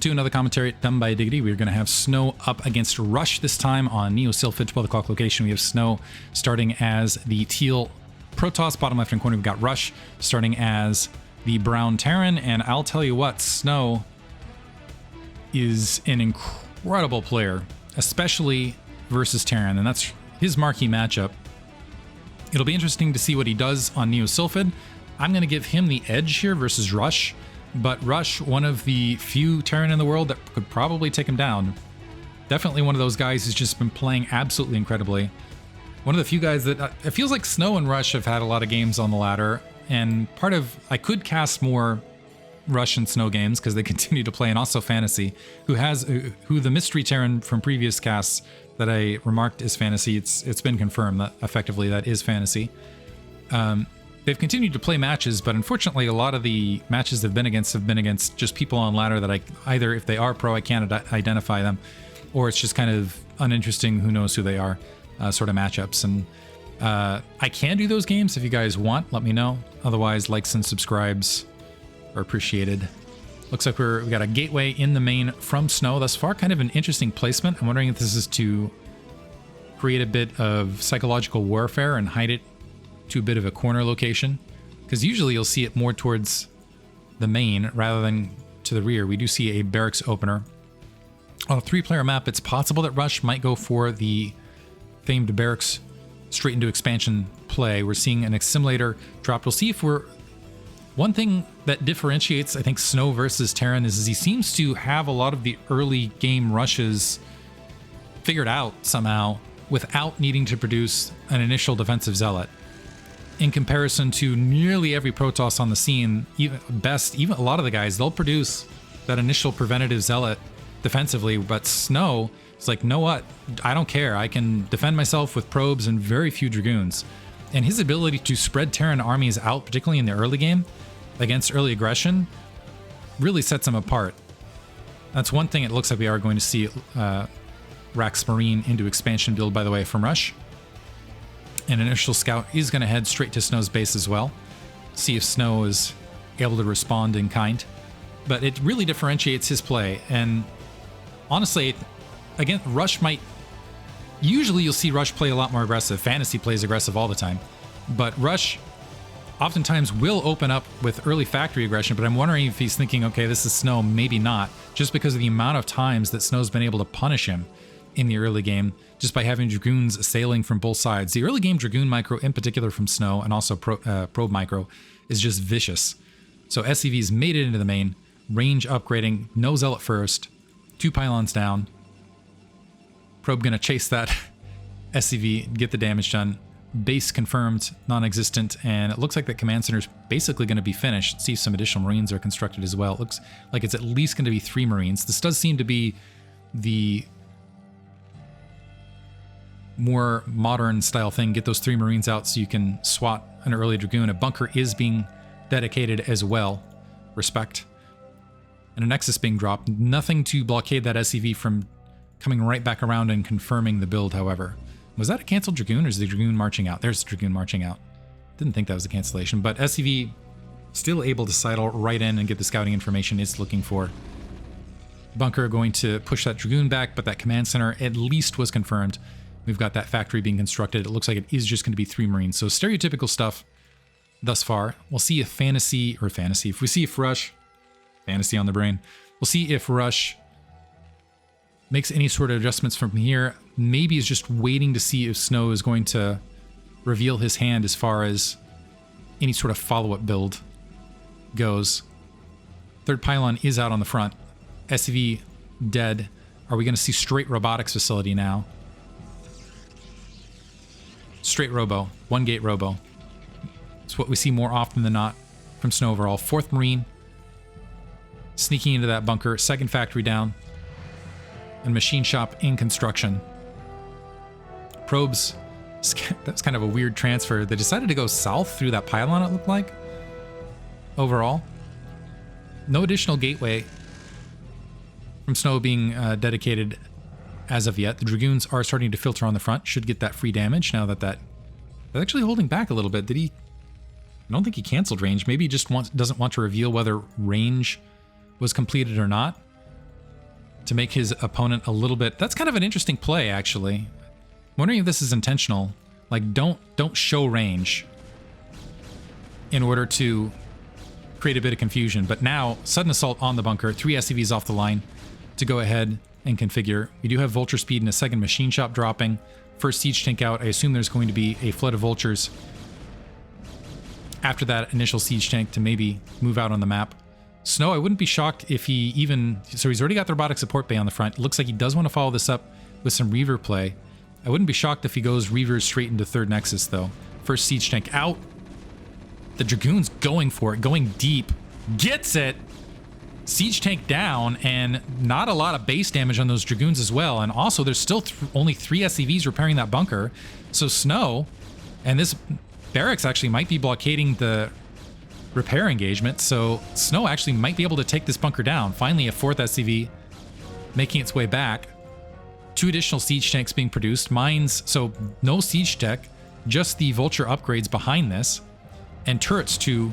To another commentary done by Diggity. We're going to have Snow up against Rush this time on Neo Sylphid, 12 o'clock location. We have Snow starting as the teal Protoss. Bottom left hand corner, we've got Rush starting as the brown Terran. And I'll tell you what, Snow is an incredible player, especially versus Terran, and that's his marquee matchup. It'll be interesting to see what he does on Neo Sylphid. I'm going to give him the edge here versus Rush. But Rush, one of the few Terran in the world that could probably take him down. Definitely one of those guys who's just been playing absolutely incredibly. One of the few guys that... it feels like Snow and Rush have had a lot of games on the ladder. And part of... I could cast more Rush and Snow games because they continue to play, and also Fantasy, who the mystery Terran from previous casts that I remarked is Fantasy. It's been confirmed that effectively that is Fantasy. They've continued to play matches, but unfortunately a lot of the matches they've been against just people on ladder that I either, if they are pro, I can't identify them, or it's just kind of uninteresting, who knows who they are, sort of matchups. And I can do those games if you guys want, let me know. Otherwise, likes and subscribes are appreciated. Looks like we got a gateway in the main from Snow thus far. Kind of an interesting placement. I'm wondering if this is to create a bit of psychological warfare and hide it to a bit of a corner location, because usually you'll see it more towards the main rather than to the rear. We do see a barracks opener. On a 3-player map, it's possible that Rush might go for the famed barracks straight into expansion play. We're seeing an assimilator drop. We'll see if we're... One thing that differentiates, I think, Snow versus Terran is he seems to have a lot of the early game rushes figured out somehow without needing to produce an initial defensive zealot. In comparison to nearly every Protoss on the scene, even a lot of the guys, they'll produce that initial preventative zealot defensively, but Snow is like, know what? I don't care. I can defend myself with probes and very few Dragoons. And his ability to spread Terran armies out, particularly in the early game, against early aggression, really sets him apart. That's one thing it looks like we are going to see Rax Marine into expansion build, by the way, from Rush. An initial scout is going to head straight to Snow's base as well. See if Snow is able to respond in kind. But it really differentiates his play. And honestly, again, Rush might... Usually you'll see Rush play a lot more aggressive. Fantasy plays aggressive all the time. But Rush oftentimes will open up with early factory aggression, but I'm wondering if he's thinking, okay, this is Snow, maybe not. Just because of the amount of times that Snow's been able to punish him in the early game, just by having Dragoons assailing from both sides. The early game Dragoon micro, in particular from Snow, and also Probe micro, is just vicious. So SCV's made it into the main, range upgrading, no Zealot first, 2 pylons down. Probe gonna chase that SCV, get the damage done. Base confirmed, non-existent, and it looks like that command center's basically gonna be finished. Let's see if some additional Marines are constructed as well. It looks like it's at least gonna be 3 Marines. This does seem to be the more modern style thing. Get those 3 Marines out so you can swat an early Dragoon. A bunker is being dedicated as well. Respect. And a Nexus being dropped. Nothing to blockade that SCV from coming right back around and confirming the build, however. Was that a canceled Dragoon, or is the Dragoon marching out? There's the Dragoon marching out. Didn't think that was a cancellation, but SCV still able to sidle right in and get the scouting information it's looking for. Bunker going to push that Dragoon back, but that command center at least was confirmed. We've got that factory being constructed. It looks like it is just going to be 3 Marines. So stereotypical stuff thus far. We'll see if if we see if Rush, Fantasy on the brain, we'll see if Rush makes any sort of adjustments from here. Maybe is just waiting to see if Snow is going to reveal his hand as far as any sort of follow-up build goes. 3rd pylon is out on the front. SCV dead. Are we going to see straight robotics facility now? Straight robo, 1 gate robo. It's what we see more often than not from Snow overall. 4th Marine sneaking into that bunker. 2nd factory down. And machine shop in construction. Probes. That's kind of a weird transfer. They decided to go south through that pylon, it looked like. Overall. No additional gateway from Snow being dedicated as of yet. The Dragoons are starting to filter on the front. Should get that free damage now that they're actually holding back a little bit. Did he... I don't think he canceled range. Maybe he just doesn't want to reveal whether range was completed or not. to make his opponent a little bit... That's kind of an interesting play, actually. I'm wondering if this is intentional. Like, don't show range in order to create a bit of confusion. But now, sudden assault on the bunker, 3 SCVs off the line to go ahead and configure. We do have vulture speed and a second machine shop dropping. First siege tank out. I assume there's going to be a flood of vultures after that initial siege tank to maybe move out on the map. Snow, I wouldn't be shocked if he even... So he's already got the robotic support bay on the front. It looks like he does want to follow this up with some Reaver play. I wouldn't be shocked if he goes Reavers straight into third Nexus, though. First siege tank out. The Dragoon's going for it, going deep. Gets it! Siege tank down, and not a lot of base damage on those Dragoons as well. And also, there's still only 3 SCVs repairing that bunker. So Snow, and this barracks actually might be blockading the repair engagement. So Snow actually might be able to take this bunker down. Finally, a 4th SCV making its way back. 2 additional siege tanks being produced. Mines, so no siege tech, just the vulture upgrades behind this. And turrets to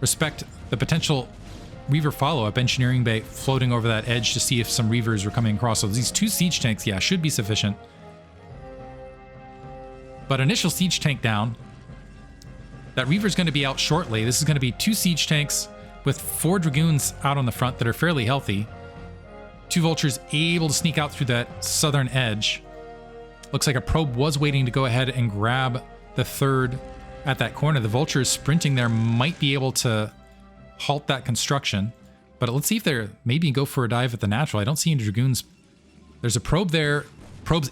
respect the potential Reaver follow-up. Engineering bay floating over that edge to see if some Reavers are coming across. So these 2 siege tanks, yeah, should be sufficient. But initial siege tank down. That Reaver's going to be out shortly. This is going to be 2 siege tanks with 4 Dragoons out on the front that are fairly healthy. 2 vultures able to sneak out through that southern edge. Looks like a probe was waiting to go ahead and grab the 3rd at that corner. The vultures sprinting there might be able to halt that construction. But let's see if they're maybe go for a dive at the natural. I don't see any Dragoons. There's a probe there. Probe's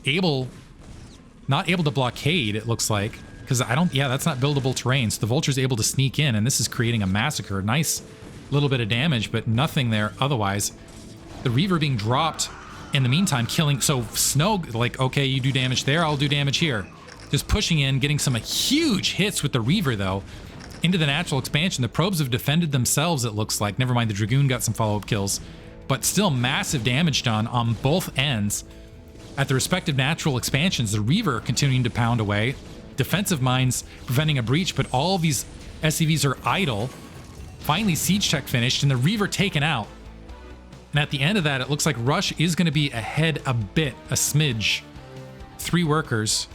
not able to blockade, it looks like. Because yeah, that's not buildable terrain. So the vulture's able to sneak in, and this is creating a massacre. Nice little bit of damage, but nothing there otherwise. The Reaver being dropped in the meantime, killing. So Snow, like, okay, you do damage there, I'll do damage here. Just pushing in, getting some huge hits with the Reaver, though. Into the natural expansion. The probes have defended themselves, it looks like. Never mind, the Dragoon got some follow-up kills. But still massive damage done on both ends. At the respective natural expansions, the Reaver continuing to pound away. Defensive mines preventing a breach, but all of these SCVs are idle. Finally, siege tech finished, and the Reaver taken out. And at the end of that, it looks like Rush is going to be ahead a bit, a smidge. 3 workers.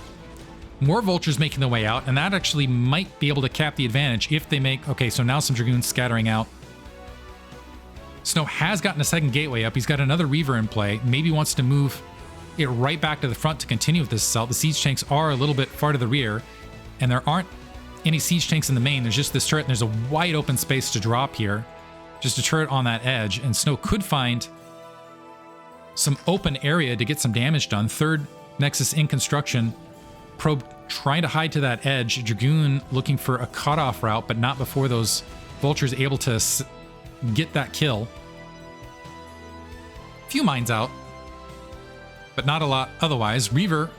More vultures making their way out, and that actually might be able to cap the advantage if they make... Okay, so now some Dragoons scattering out. Snow has gotten a second gateway up. He's got another Reaver in play. Maybe wants to move it right back to the front to continue with this assault. The siege tanks are a little bit far to the rear, and there aren't any siege tanks in the main. There's just this turret, and there's a wide open space to drop here. Just a turret on that edge, and Snow could find some open area to get some damage done. 3rd Nexus in construction. Probe trying to hide to that edge. Dragoon looking for a cutoff route, but not before those vultures able to get that kill. Few mines out, but not a lot otherwise. Reaver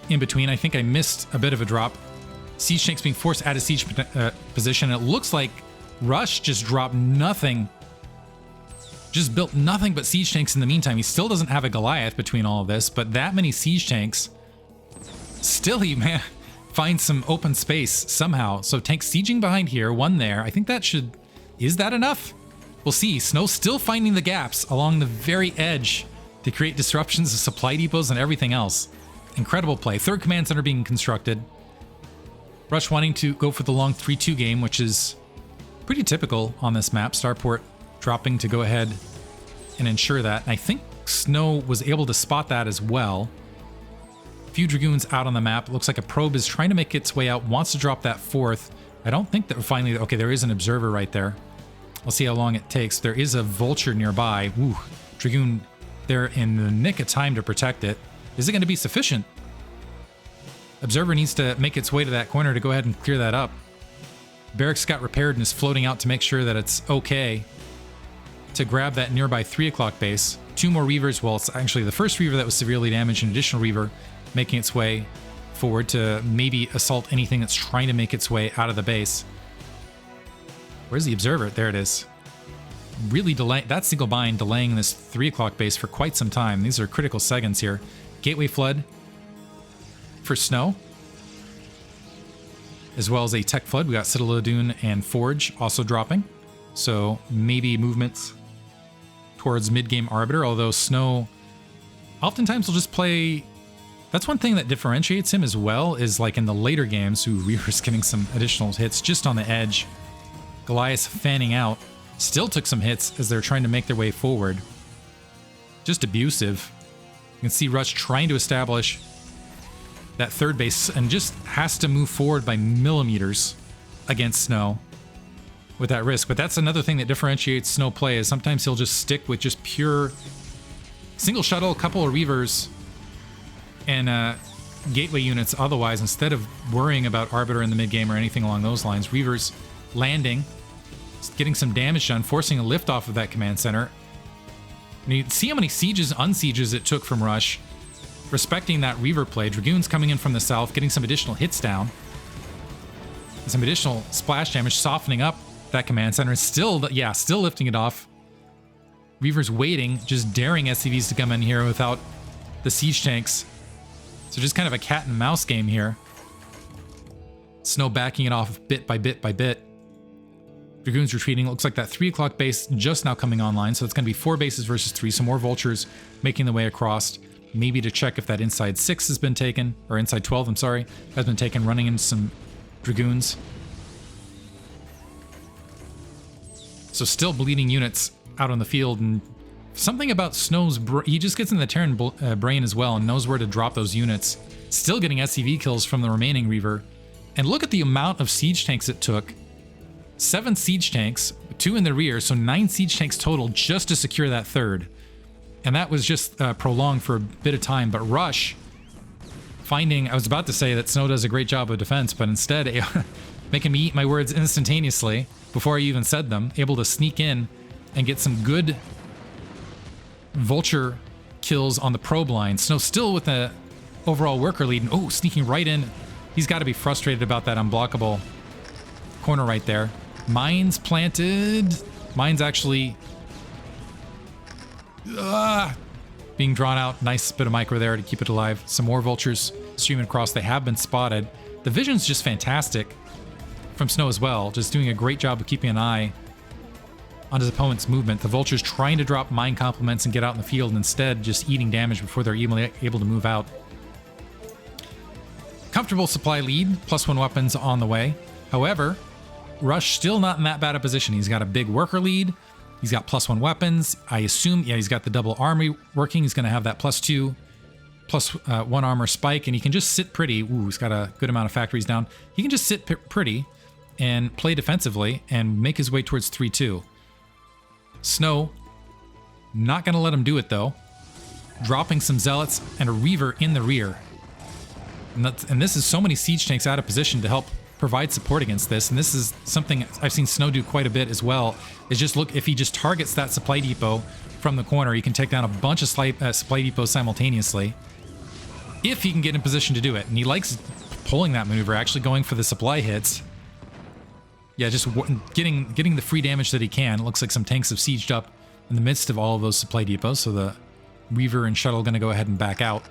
in between. I think I missed a bit of a drop. Siege tanks being forced out of siege position. It looks like Rush just dropped nothing. Just built nothing but siege tanks in the meantime. He still doesn't have a Goliath between all of this, but that many siege tanks. Still, he finds some open space somehow. So tanks sieging behind here, 1 there. I think that should... Is that enough? We'll see. Snow still finding the gaps along the very edge to create disruptions of supply depots and everything else. Incredible play. 3rd command center being constructed. Rush wanting to go for the long 3-2 game, which is pretty typical on this map. Starport dropping to go ahead and ensure that. And I think Snow was able to spot that as well. Few Dragoons out on the map. Looks like a probe is trying to make its way out. Wants to drop that 4th. I don't think that finally... Okay, there is an observer right there. We'll see how long it takes. There is a vulture nearby. Woo. Dragoon there in the nick of time to protect it. Is it going to be sufficient? Observer needs to make its way to that corner to go ahead and clear that up. Barracks got repaired and is floating out to make sure that it's okay to grab that nearby 3 o'clock base. 2 more Reavers. Well, it's actually the first Reaver that was severely damaged. An additional Reaver making its way forward to maybe assault anything that's trying to make its way out of the base. Where's the observer? There it is. Really delaying that single bind, delaying this 3 o'clock base for quite some time. These are critical seconds here. Gateway flood for Snow, as well as a tech flood. We got Citadel Dune and Forge also dropping. So maybe movements towards mid-game Arbiter, although Snow oftentimes will just play... That's one thing that differentiates him as well, is like in the later games, Reaver's getting some additional hits just on the edge. Goliath fanning out. Still took some hits as they're trying to make their way forward. Just abusive. You can see Rush trying to establish that third base and just has to move forward by millimeters against Snow with that risk. But that's another thing that differentiates Snow play, is sometimes he'll just stick with just pure single shuttle, a couple of Reavers, and gateway units otherwise, instead of worrying about Arbiter in the mid-game or anything along those lines. Reavers landing, getting some damage done, forcing a lift off of that command center. And you see how many sieges, unsieges it took from Rush, respecting that Reaver play. Dragoons coming in from the south, getting some additional hits down. Some additional splash damage, softening up that command center. Still, yeah, still lifting it off. Reaver's waiting, just daring SCVs to come in here without the siege tanks. So just kind of a cat and mouse game here. Snow backing it off bit by bit by bit. Dragoons retreating. Looks like that 3 o'clock base just now coming online. So it's going to be 4 bases versus 3. Some more vultures making their way across. Maybe to check if that inside 6 has been taken. Or inside 12, I'm sorry. Has been taken, running into some dragoons. So still bleeding units out on the field. And something about Snow's... he just gets in the Terran brain as well and knows where to drop those units. Still getting SCV kills from the remaining Reaver. And look at the amount of siege tanks it took. 7 siege tanks, 2 in the rear, so 9 siege tanks total just to secure that third. And that was just prolonged for a bit of time. But Rush, finding... I was about to say that Snow does a great job of defense, but instead making me eat my words instantaneously before I even said them. Able to sneak in and get some good vulture kills on the probe line. Snow still with the overall worker lead. And, oh, sneaking right in. He's got to be frustrated about that unblockable corner right there. Mines planted. Mines actually being drawn out. Nice bit of micro there to keep it alive. Some more vultures streaming across. They have been spotted. The vision's just fantastic from Snow as well. Just doing a great job of keeping an eye on his opponent's movement. The vultures trying to drop mine complements and get out in the field, and instead just eating damage before they're even able to move out. Comfortable supply lead, +1 weapons on the way. However, Rush still not in that bad a position. He's got a big worker lead. He's got +1 weapons. I assume, yeah, he's got the double army working. He's going to have that +2, +1 armor spike, and he can just sit pretty. Ooh, he's got a good amount of factories down. He can just sit pretty and play defensively and make his way towards 3-2. Snow, not going to let him do it though. Dropping some zealots and a Reaver in the rear. And this is so many siege tanks out of position to help provide support against this. And this is something I've seen Snow do quite a bit as well, is just look, if he just targets that supply depot from the corner, he can take down a bunch of supply depots simultaneously, if he can get in position to do it. And he likes pulling that maneuver, actually going for the supply hits. Yeah, just getting the free damage that he can. It looks like some tanks have sieged up in the midst of all of those supply depots, so the Reaver and Shuttle going to go ahead and back out.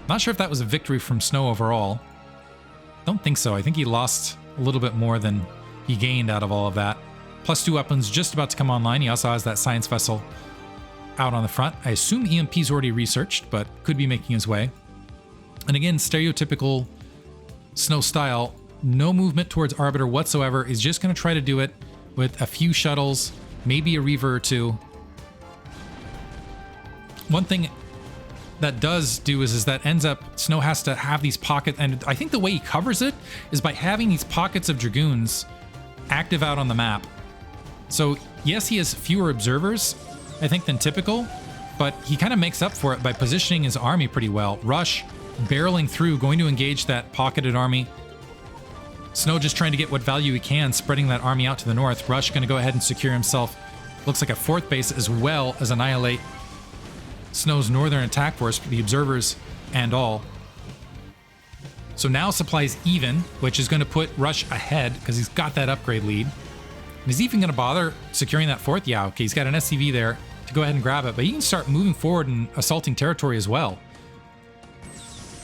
Not sure if that was a victory from Snow overall. Don't think so. I think he lost a little bit more than he gained out of all of that. +2 weapons just about to come online. He also has that science vessel out on the front. I assume EMP's already researched, but could be making his way. And again, stereotypical Snow style. No movement towards Arbiter whatsoever. He's just going to try to do it with a few shuttles, maybe a Reaver or 2. One thing that does do is that ends up Snow has to have these pockets, and I think the way he covers it is by having these pockets of Dragoons active out on the map. So yes, he has fewer observers, I think, than typical, but he kind of makes up for it by positioning his army pretty well. Rush barreling through, going to engage that pocketed army. Snow just trying to get what value he can, spreading that army out to the north. Rush going to go ahead and secure himself, looks like a 4th base, as well as annihilate Snow's northern attack force, the observers and all. So now supplies even, which is going to put Rush ahead because he's got that upgrade lead. And he's even going to bother securing that 4th? Yeah, okay, he's got an SCV there to go ahead and grab it, but he can start moving forward and assaulting territory as well.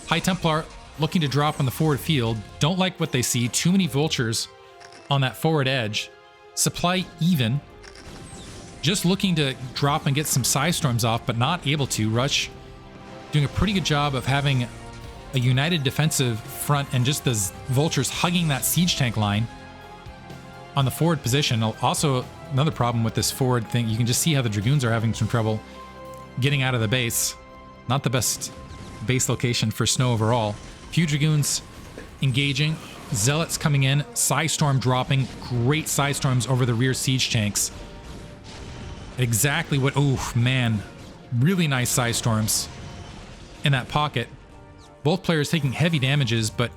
High Templar looking to drop on the forward field. Don't like what they see. Too many vultures on that forward edge. Supply even. just looking to drop and get some Psystorms off, but not able to. Rush doing a pretty good job of having a united defensive front and just the Vultures hugging that siege tank line on the forward position. Also, another problem with this forward thing, you can just see how the Dragoons are having some trouble getting out of the base. Not the best base location for Snow overall. Few Dragoons engaging. Zealots coming in. Psystorm dropping. Great Psystorms over the rear siege tanks. Exactly what... Oh, man. Really nice Psystorms in that pocket. Both players taking heavy damages, but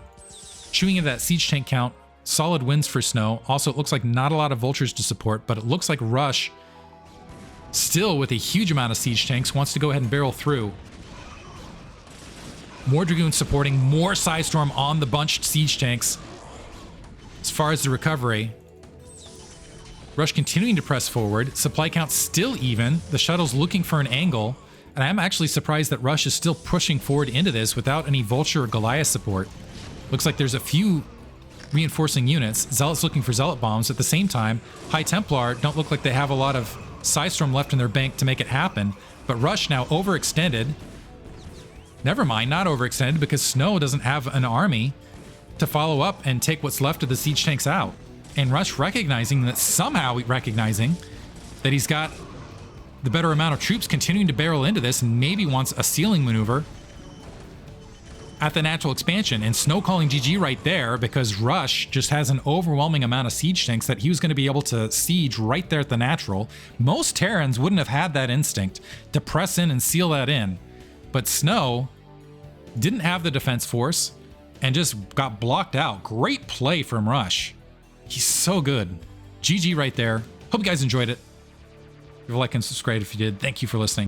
chewing into that siege tank count. Solid wins for Snow. Also, it looks like not a lot of Vultures to support, but it looks like Rush, still with a huge amount of siege tanks, wants to go ahead and barrel through. More Dragoons supporting, more Psystorm on the bunched siege tanks. As far as the recovery, Rush continuing to press forward. Supply count still even. The shuttle's looking for an angle. And I'm actually surprised that Rush is still pushing forward into this without any Vulture or Goliath support. Looks like there's a few reinforcing units. Zealots looking for Zealot bombs. At the same time, High Templar don't look like they have a lot of Psystorm left in their bank to make it happen. But Rush now overextended. Never mind, not overextended, because Snow doesn't have an army to follow up and take what's left of the siege tanks out. And Rush recognizing that he's got the better amount of troops, continuing to barrel into this, and maybe wants a sealing maneuver at the natural expansion. And Snow calling GG right there, because Rush just has an overwhelming amount of siege tanks that he was going to be able to siege right there at the natural. Most Terrans wouldn't have had that instinct to press in and seal that in. But Snow didn't have the defense force and just got blocked out. Great play from Rush. He's so good. GG right there. Hope you guys enjoyed it. Give a like and subscribe if you did. Thank you for listening.